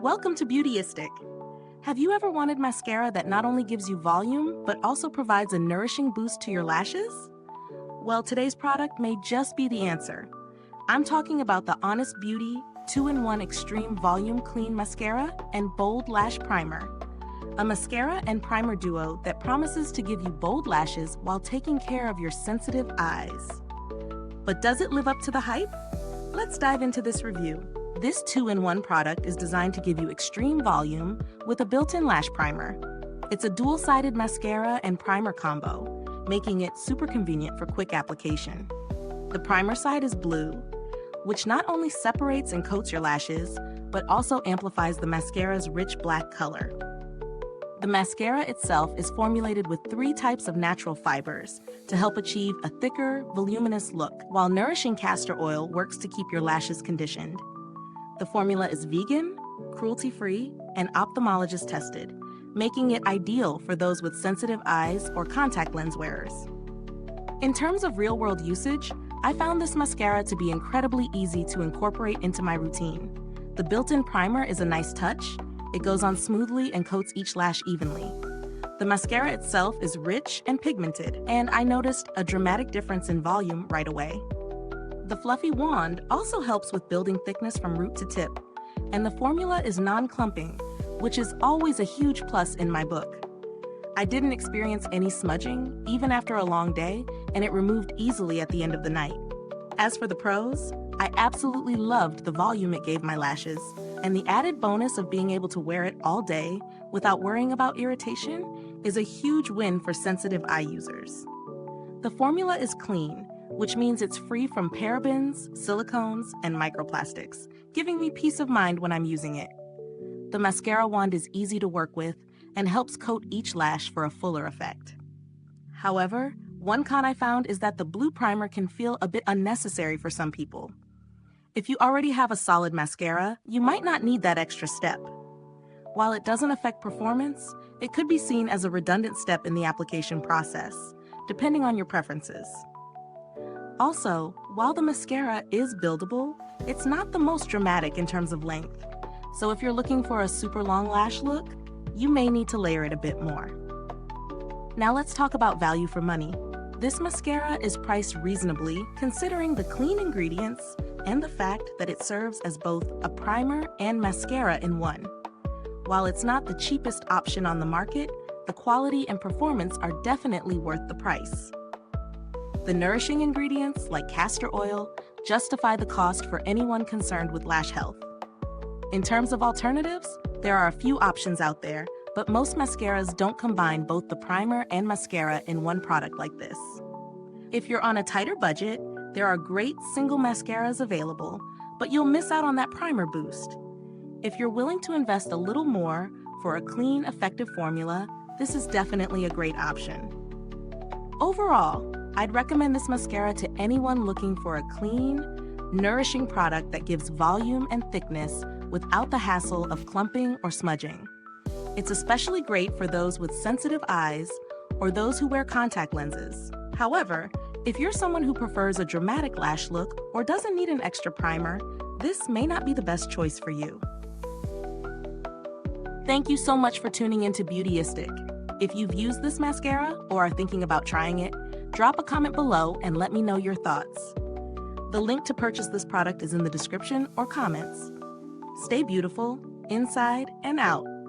Welcome to Beautyistic. Have you ever wanted mascara that not only gives you volume, but also provides a nourishing boost to your lashes? Well, today's product may just be the answer. I'm talking about the Honest Beauty 2-in-1 Extreme Volume Clean Mascara and Bold Lash Primer. A mascara and primer duo that promises to give you bold lashes while taking care of your sensitive eyes. But does it live up to the hype? Let's dive into this review. This 2-in-1 product is designed to give you extreme volume with a built-in lash primer. It's a dual-sided mascara and primer combo, making it super convenient for quick application. The primer side is blue, which not only separates and coats your lashes, but also amplifies the mascara's rich black color. The mascara itself is formulated with 3 types of natural fibers to help achieve a thicker, voluminous look, while nourishing castor oil works to keep your lashes conditioned. The formula is vegan, cruelty-free, and ophthalmologist tested, making it ideal for those with sensitive eyes or contact lens wearers. In terms of real-world usage, I found this mascara to be incredibly easy to incorporate into my routine. The built-in primer is a nice touch. It goes on smoothly and coats each lash evenly. The mascara itself is rich and pigmented, and I noticed a dramatic difference in volume right away. The fluffy wand also helps with building thickness from root to tip, and the formula is non-clumping, which is always a huge plus in my book. I didn't experience any smudging, even after a long day, and it removed easily at the end of the night. As for the pros, I absolutely loved the volume it gave my lashes, and the added bonus of being able to wear it all day without worrying about irritation is a huge win for sensitive eye users. The formula is clean, which means it's free from parabens, silicones, and microplastics, giving me peace of mind when I'm using it. The mascara wand is easy to work with and helps coat each lash for a fuller effect. However, one con I found is that the blue primer can feel a bit unnecessary for some people. If you already have a solid mascara, you might not need that extra step. While it doesn't affect performance, it could be seen as a redundant step in the application process, depending on your preferences. Also, while the mascara is buildable, it's not the most dramatic in terms of length. So if you're looking for a super long lash look, you may need to layer it a bit more. Now let's talk about value for money. This mascara is priced reasonably considering the clean ingredients and the fact that it serves as both a primer and mascara in one. While it's not the cheapest option on the market, the quality and performance are definitely worth the price. The nourishing ingredients, like castor oil, justify the cost for anyone concerned with lash health. In terms of alternatives, there are a few options out there, but most mascaras don't combine both the primer and mascara in one product like this. If you're on a tighter budget, there are great single mascaras available, but you'll miss out on that primer boost. If you're willing to invest a little more for a clean, effective formula, this is definitely a great option. Overall, I'd recommend this mascara to anyone looking for a clean, nourishing product that gives volume and thickness without the hassle of clumping or smudging. It's especially great for those with sensitive eyes or those who wear contact lenses. However, if you're someone who prefers a dramatic lash look or doesn't need an extra primer, this may not be the best choice for you. Thank you so much for tuning into Beautyistic. If you've used this mascara or are thinking about trying it, drop a comment below and let me know your thoughts. The link to purchase this product is in the description or comments. Stay beautiful, inside and out.